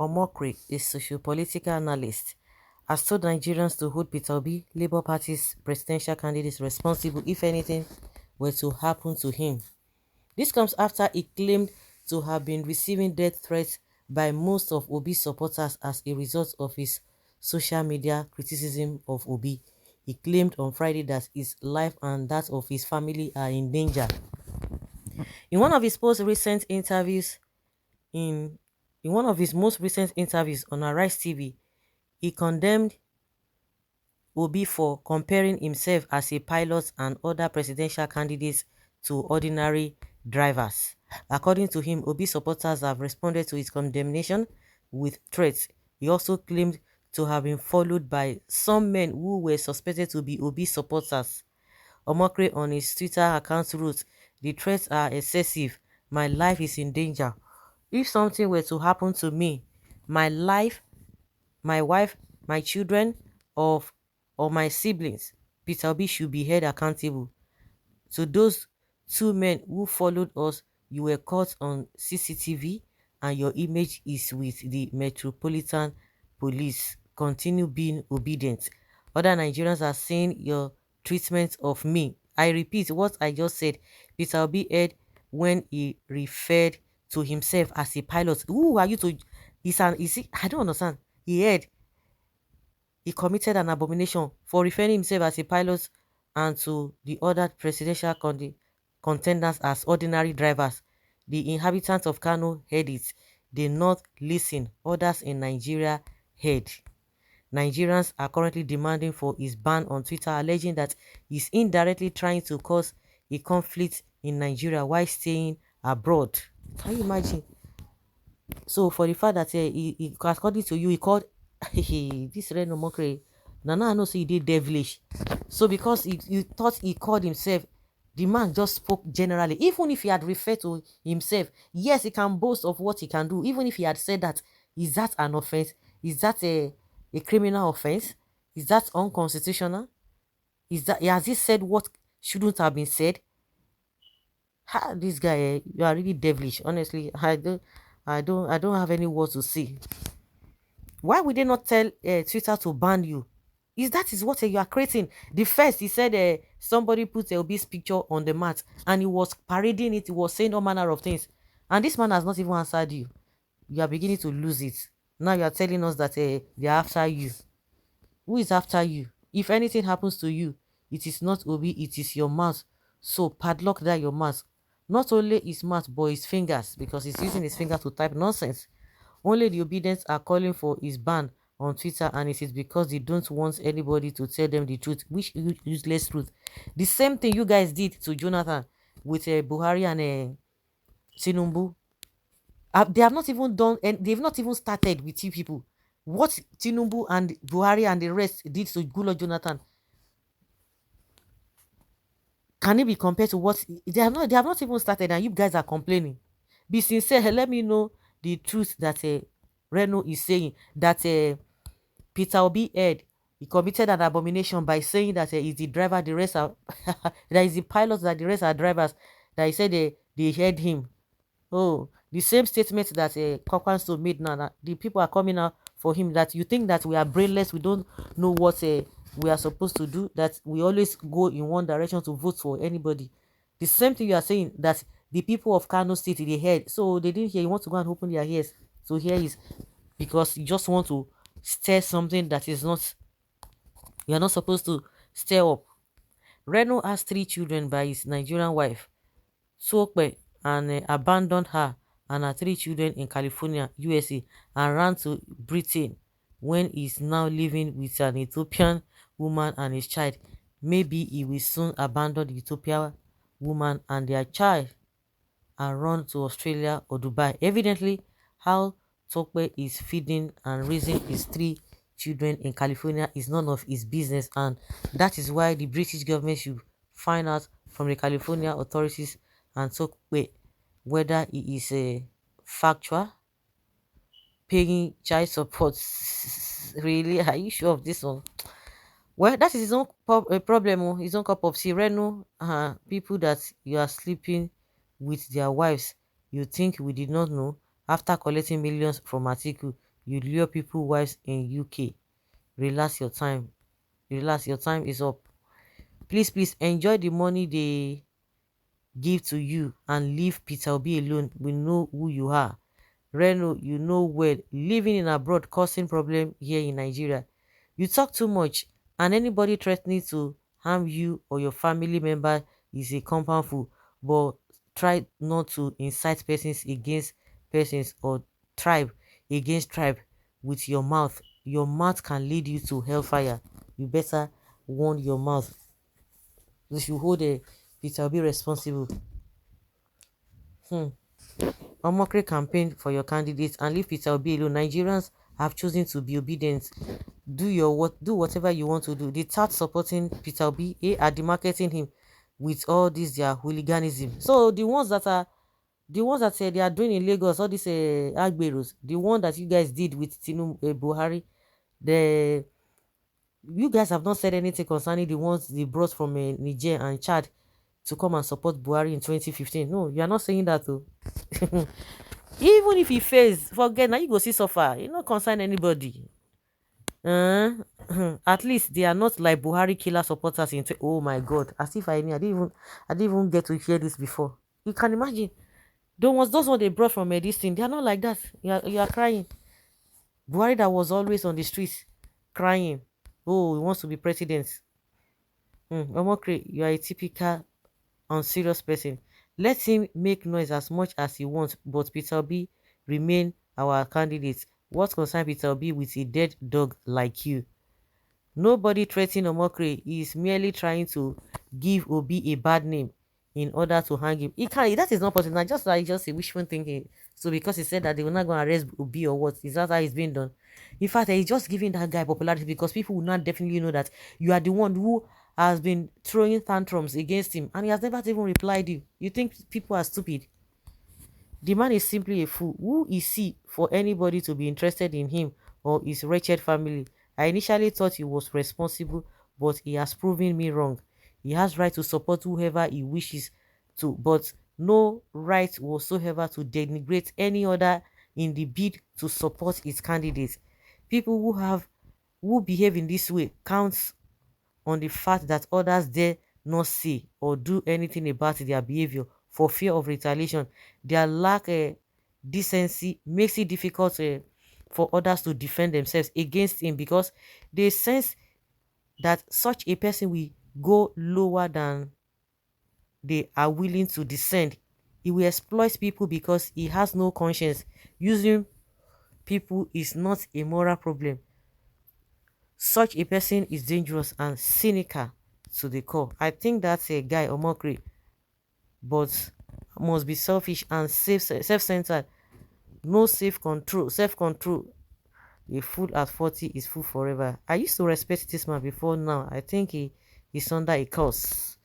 Omokri, a socio-political analyst, has told Nigerians to hold Peter Obi, Labour Party's presidential candidate, responsible if anything were to happen to him. This comes after he claimed to have been receiving death threats by most of Obi's supporters as a result of his social media criticism of Obi. He claimed on Friday that his life and that of his family are in danger. In one of his most recent interviews in in one of his most recent interviews on Arise TV, he condemned Obi for comparing himself as a pilot and other presidential candidates to ordinary drivers. According to him, Obi supporters have responded to his condemnation with threats. He also claimed to have been followed by some men who were suspected to be Obi supporters. Omokri on his Twitter account wrote, "The threats are excessive. My life is in danger. If something were to happen to me, my life, my wife, my children, of or my siblings, Peter Obi should be held accountable. To those two men who followed us, you were caught on CCTV and your image is with the Metropolitan Police. Continue being obedient. Other Nigerians are saying your treatment of me." I repeat what I just said. Peter Obi heard when he referred to himself as a pilot. Who are you to? I don't understand. He heard he committed an abomination for referring himself as a pilot and to the other presidential contenders as ordinary drivers. The inhabitants of Kano heard it. The North listened. Others in Nigeria heard. Nigerians are currently demanding for his ban on Twitter, alleging that he's indirectly trying to cause a conflict in Nigeria while staying abroad. Can you imagine? So for the fact that according to you, he called this Reno Omokri. Now I know say he did devilish. So because you thought he called himself, the man just spoke generally. Even if he had referred to himself, yes, he can boast of what he can do. Even if he had said that, is that an offense? Is that a criminal offense? Is that unconstitutional? Is that has he said what shouldn't have been said? Ha, this guy, you are really devilish. Honestly, I don't have any words to say. Why would they not tell Twitter to ban you? Is what you are creating? The first, he said somebody put Obi's picture on the mat and he was parading it. He was saying all manner of things, and this man has not even answered you. You are beginning to lose it. Now you are telling us that they are after you. Who is after you? If anything happens to you, it is not Obi, it is your mouth. So padlock that your mouth. Not only his mouth, but his fingers, because he's using his finger to type nonsense. Only the obedience are calling for his ban on Twitter, and it is because they don't want anybody to tell them the truth, which useless truth. The same thing you guys did to Jonathan with Buhari and Tinubu. They have not even done, and they've not even started with you people. What Tinubu and Buhari and the rest did to Goodluck Jonathan, can it be compared to what they have not even started, and you guys are complaining? Be sincere. Let me know the truth that Reno is saying, that Peter Obi heard. He committed an abomination by saying that he's the driver, the rest are that is the pilot, that the rest are drivers. That he said they heard him. Oh, the same statement that Kokwanso made now. That the people are coming out for him. That you think that we are brainless, we don't know what we are supposed to do. That we always go in one direction to vote for anybody. The same thing you are saying, that the people of Kano State, they heard, so they didn't hear. You want to go and open their ears to hear is because you just want to stir something that is not, you are not supposed to stir up. Reno has 3 children by his Nigerian wife Sope, and abandoned her and her 3 children in California, USA, and ran to Britain when he's now living with an Ethiopian woman and his child. Maybe he will soon abandon the Ethiopian woman and their child and run to Australia or Dubai. Evidently, how Tokwe is feeding and raising his 3 children in California is none of his business, and that is why the British government should find out from the California authorities and Tokwe whether he is a factual paying child support. Really, are you sure of this one? Well, that is his own problem, his own cup of tea. Reno, people that you are sleeping with their wives, you think we did not know? After collecting millions from Atiku, You lure people wives in UK. Relax your time. Relax, your time is up. Please, please enjoy the money they give to you and leave Peter Obi alone. We know who you are. Reno, you know well, living in abroad causing problem here in Nigeria. You talk too much, and anybody threatening to harm you or your family member is a compound fool. But try not to incite persons against persons or tribe against tribe with your mouth. Your mouth can lead you to hellfire. You better warn your mouth. You should hold a Peter Obi responsible. Hmm. Omokri campaign for your candidates and leave Peter Obi alone. Nigerians have chosen to be obedient. Do whatever you want to do. They start supporting Peter Obi, are demarketing him with all this their hooliganism. So the ones that say they are doing in Lagos, all these agberos, the one that you guys did with Tinu Buhari, the you guys have not said anything concerning the ones they brought from Niger and Chad to come and support Buhari in 2015. No, you are not saying that though. Even if he fails, forget now you go see suffer. You not concern anybody. uh, at least they are not like Buhari killer supporters oh my god, as if I knew. I didn't even get to hear this before. You can imagine those ones they brought from this thing, they are not like that. You are crying. Buhari that was always on the streets crying, oh, he wants to be president. Omokri, you are a typical unserious person. Let him make noise as much as he wants, but Peter Obi remain our candidate. What concern Peter Obi with a dead dog like you? Nobody threatening Omokri. He is merely trying to give Obi a bad name in order to hang him. He can't. That is not possible. Now, just a wishful thinking. So because he said that they were not going to arrest Obi or what, is that how it's being done? In fact, he's just giving that guy popularity because people will not definitely know that you are the one who has been throwing tantrums against him, and he has never even replied you. You think people are stupid? The man is simply a fool. Who is he for anybody to be interested in him or his wretched family? I initially thought he was responsible, but he has proven me wrong. He has right to support whoever he wishes to, but no right whatsoever to denigrate any other in the bid to support his candidate. People who behave in this way counts on the fact that others dare not say or do anything about their behavior for fear of retaliation. Their lack of decency makes it difficult for others to defend themselves against him because they sense that such a person will go lower than they are willing to descend. He will exploit people because he has no conscience. Using people is not a moral problem. Such a person is dangerous and cynical to the core. I think that's a guy, Omokri, but must be selfish and self-centered. No self-control. A fool at 40 is fool forever. I used to respect this man before. Now I think he's under a curse.